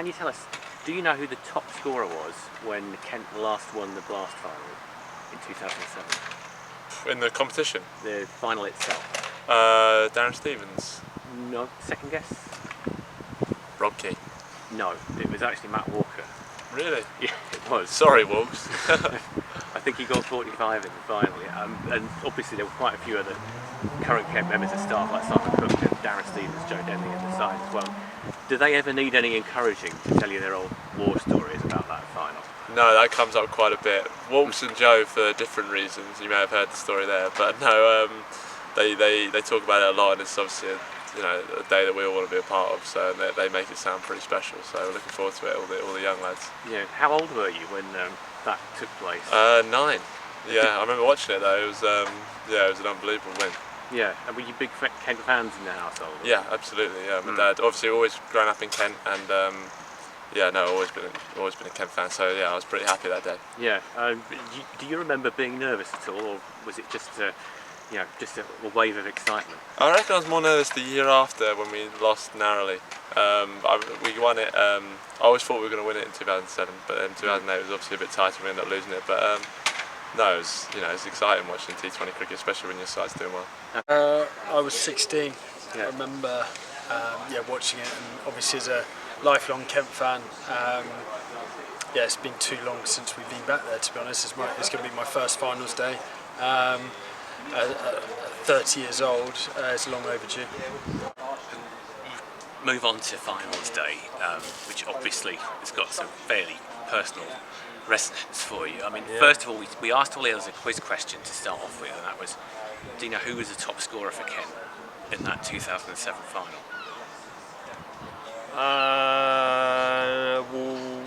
can you tell us, do you know who the top scorer was when Kent last won the Blast final in 2007? In the competition? The final itself. Darren Stevens. No, second guess? Rob Key. No, it was actually Matt Walker. Really? Yeah, it was. Sorry, Walks. I think he got 45 in the final, and obviously there were quite a few other current Kent members of staff like Simon Cook and Darren Stevens, Joe Denley in the side as well. Do they ever need any encouraging to tell you their old war stories about that final? No, that comes up quite a bit. Walks and Joe for different reasons. You may have heard the story there, but no, they talk about it a lot, and it's obviously a day that we all want to be a part of. So they make it sound pretty special. So we're looking forward to it. All the young lads. Yeah. How old were you when that took place? 9. Yeah, I remember watching it though. It was it was an unbelievable win. Yeah, and were you big Kent fans in the household? Yeah, absolutely. Yeah, my dad obviously always grown up in Kent, and always been a Kent fan. So yeah, I was pretty happy that day. Yeah. Do you remember being nervous at all, or was it just a wave of excitement? I reckon I was more nervous the year after when we lost narrowly. We won it. I always thought we were going to win it in 2007, but in 2008 it was obviously a bit tighter and we ended up losing it. But no, it was exciting watching T20 cricket, especially when your side's doing well. I was 16. Yeah. I remember watching it, and obviously as a lifelong Kent fan, it's been too long since we've been back there, to be honest. It's going to be my first finals day. 30 years old, it's long overdue. Move on to finals day, which obviously has got some fairly personal resonance for you. I mean, first of all, we asked all the others a quiz question to start off with, and that was, do you know who was the top scorer for Kent in that 2007 final?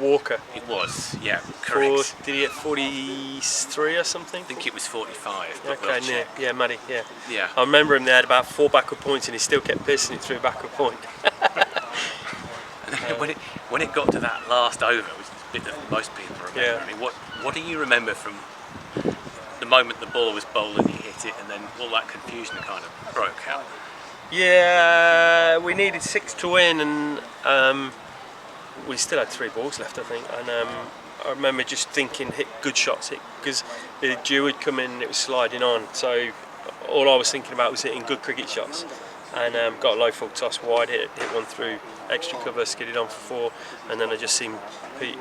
Walker. It was, yeah, correct. Did he get 43 or something? I think it was 45. Okay, yeah, Maddie, yeah. Yeah. I remember him, they had about 4 backward points and he still kept piercing it through backward point. When it got to that last over, which is a bit that most people remember, Yeah. I mean, what do you remember from the moment the ball was bowled and you hit it, and then all that confusion kind of broke out? Yeah, we needed 6 to win, and we still had 3 balls left, I think. And I remember just thinking, hit good shots, because the dew had come in and it was sliding on. So all I was thinking about was hitting good cricket shots. And got a low full toss wide, hit one through extra cover, skidded on for 4, and then I just seen Pete.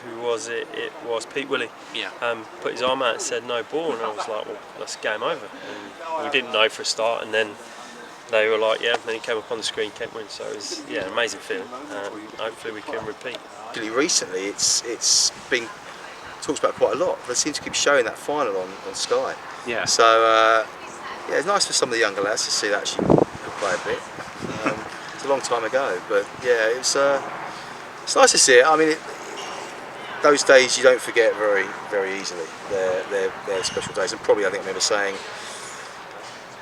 Who was it? It was Pete Willie. Yeah. Put his arm out and said no ball, and I was like, well, that's game over. And we didn't know for a start, and then they were like, yeah. And then he came up on the screen, Kent win. So it was an amazing feeling. Hopefully we can repeat. Recently, it's been talked about quite a lot. They seem to keep showing that final on Sky. Yeah. So it's nice for some of the younger lads to see that actually play a bit. It's a long time ago, but yeah, it's nice to see it. I mean, those days you don't forget very, very easily. They're special days, and probably I remember saying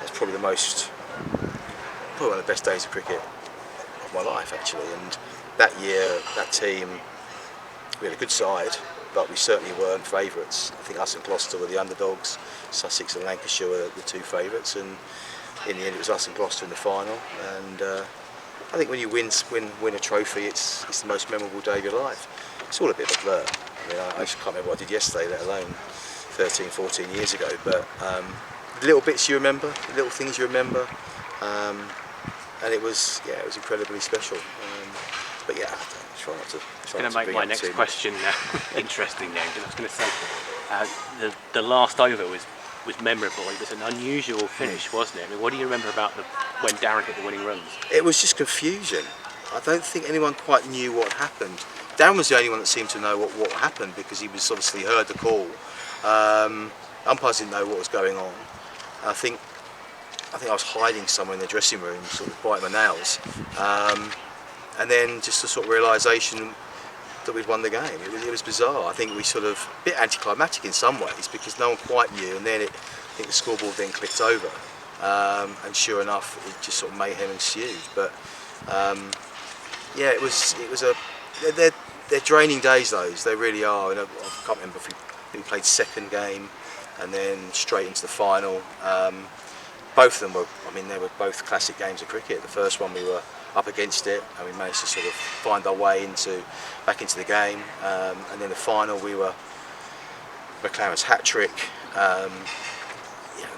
that's probably one of the best days of cricket of my life, actually. And that year, that team, we had a good side, but we certainly weren't favourites. I think us and Gloucester were the underdogs. Sussex and Lancashire were the 2 favourites, and in the end it was us and Gloucester in the final. And I think when you win a trophy, it's the most memorable day of your life. It's all a bit of a blur. I mean, I just can't remember what I did yesterday, let alone 13, 14 years ago. But the little bits you remember, the little things you remember, and it was incredibly special. But yeah, I try not to. It's going to make my next question interesting then, because I was going to say the last over was memorable. It was an unusual finish, wasn't it? I mean, what do you remember about when Darren hit the winning runs? It was just confusion. I don't think anyone quite knew what happened. Darren was the only one that seemed to know what happened, because he was obviously heard the call. Umpires didn't know what was going on. I think I was hiding somewhere in the dressing room, sort of biting my nails, and then just a sort of realisation that we'd won the game. It was bizarre. I think we sort of a bit anticlimactic in some ways, because no one quite knew, and then I think the scoreboard then clicked over, and sure enough, it just sort of mayhem ensued. But it was they're draining days, those. They really are. And I can't remember if we played second game and then straight into the final. Both of them were, they were both classic games of cricket. The first one we were up against it, and we managed to sort of find our way back into the game. And then the final, we were McLaren's hat-trick.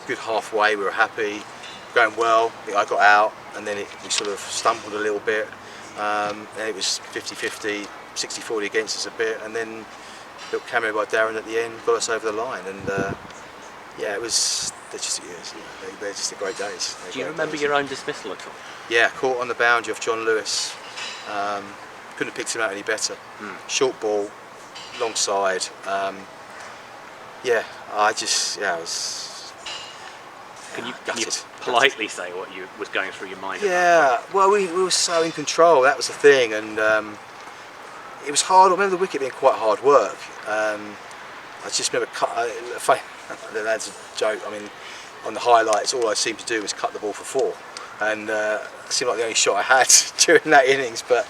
Good halfway, we were happy, going well. I got out, and then we sort of stumbled a little bit. And it was 50-50, 60-40 against us a bit, and then a little cameo by Darren at the end got us over the line. And it was they're just a great days. Do you remember your own dismissal at all? Yeah, caught on the boundary of John Lewis. Couldn't have picked him out any better. Short ball, long side. I was. Can you politely say what was going through your mind? Yeah, well, we were so in control. That was the thing, and it was hard. I remember the wicket being quite hard work. I just remember that's a joke. I mean, on the highlights, all I seemed to do was cut the ball for 4, and it seemed like the only shot I had during that innings. And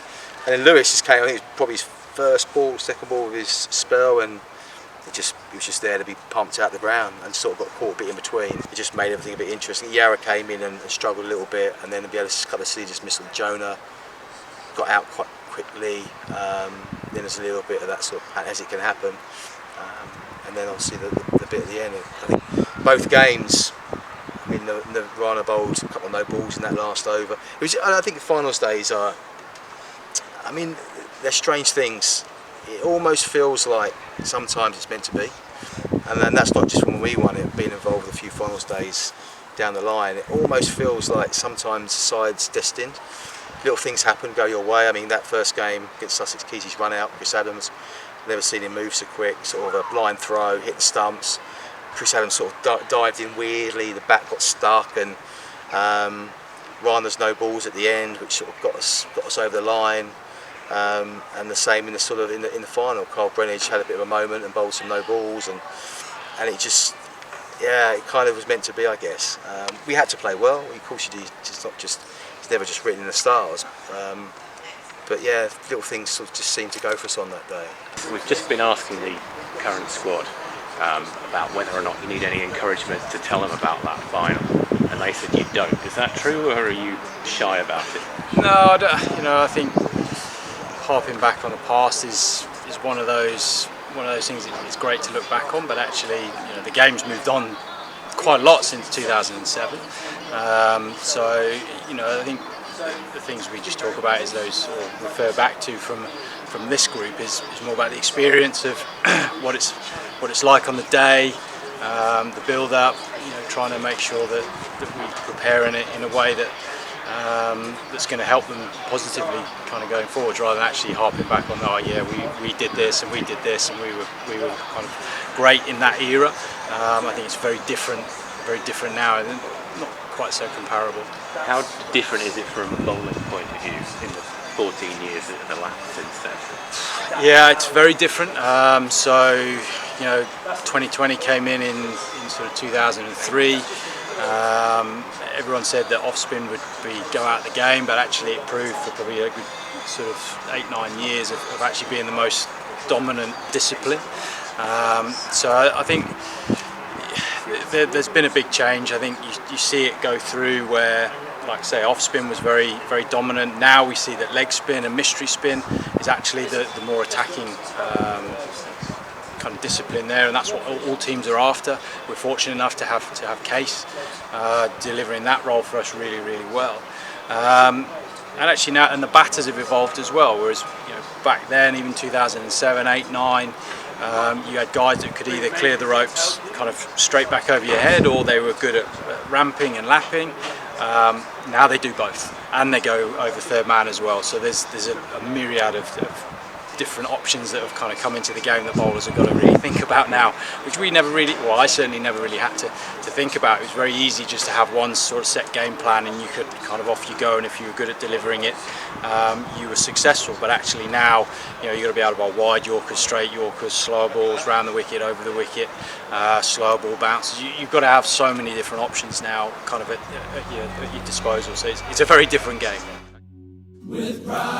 then Lewis just came. I think it was probably his first ball, second ball of his spell, and he was just there to be pumped out the ground, and sort of got caught a bit in between. It just made everything a bit interesting. Yara came in and struggled a little bit, and then we had a couple of silly dismissals. Jonah got out quite quickly. Then there's a little bit of that sort of as it can happen, and then obviously the bit at the end. I think both games. I mean, Rana bowled a couple of no balls in that last over. I think the finals days are. I mean, they're strange things. It almost feels like sometimes it's meant to be, and then that's not just when we won it. Being involved with a few finals days down the line, it almost feels like sometimes the side's destined. Little things happen, go your way. I mean, that first game against Sussex, 𝐑𝐞𝐯𝐢𝐬𝐢 run out. Chris Adams, never seen him move so quick. Sort of a blind throw, hit the stumps. Chris Adams sort of dived in weirdly. The bat got stuck, and Rana's no balls at the end, which sort of got us over the line. And the same in the final. Carl Brennage had a bit of a moment and bowled some no balls, and it just it kind of was meant to be, I guess. We had to play well. Of course you do. It's never just written in the stars. But yeah, little things sort of just seemed to go for us on that day. We've just been asking the current squad about whether or not you need any encouragement to tell them about that final, and they said you don't. Is that true, or are you shy about it? No, I don't, I think harping back on the past is one of those things that it's great to look back on, but actually the game's moved on quite a lot since 2007. So I think the things we just talk about is those, or refer back to from this group, is more about the experience of what it's like on the day, the build up, trying to make sure that we prepare in it in a way that that's going to help them positively kind of going forward, rather than actually harping back on, we did this and we did this and we were kind of great in that era. I think it's very different now, and not quite so comparable. How different is it from a bowling point of view in the 14 years that have elapsed since then? Yeah, it's very different. 2020 came in sort of 2003. Everyone said that off spin would go out the game, but actually it proved for probably a good sort of 8-9 years of actually being the most dominant discipline. So I think there's been a big change. I think you see it go through where, like I say, off spin was very, very dominant. Now we see that leg spin and mystery spin is actually the more attacking kind of discipline there, and that's what all teams are after. We're fortunate enough to have 𝐸𝐸 delivering that role for us really, really well. And actually now, and the batters have evolved as well. Whereas back then, even 2007, 8, 9, you had guys that could either clear the ropes kind of straight back over your head, or they were good at ramping and lapping. Now they do both, and they go over third man as well. So there's a myriad of different options that have kind of come into the game that bowlers have got to really think about now, which we never really, well, I certainly never really had to think about. It was very easy just to have one sort of set game plan, and you could kind of off you go, and if you were good at delivering it, you were successful. But actually now, you've got to be able to bowl wide Yorkers, straight Yorkers, slower balls, round the wicket, over the wicket, slower ball bounces. You've got to have so many different options now kind of at your disposal. So it's a very different game. With pride.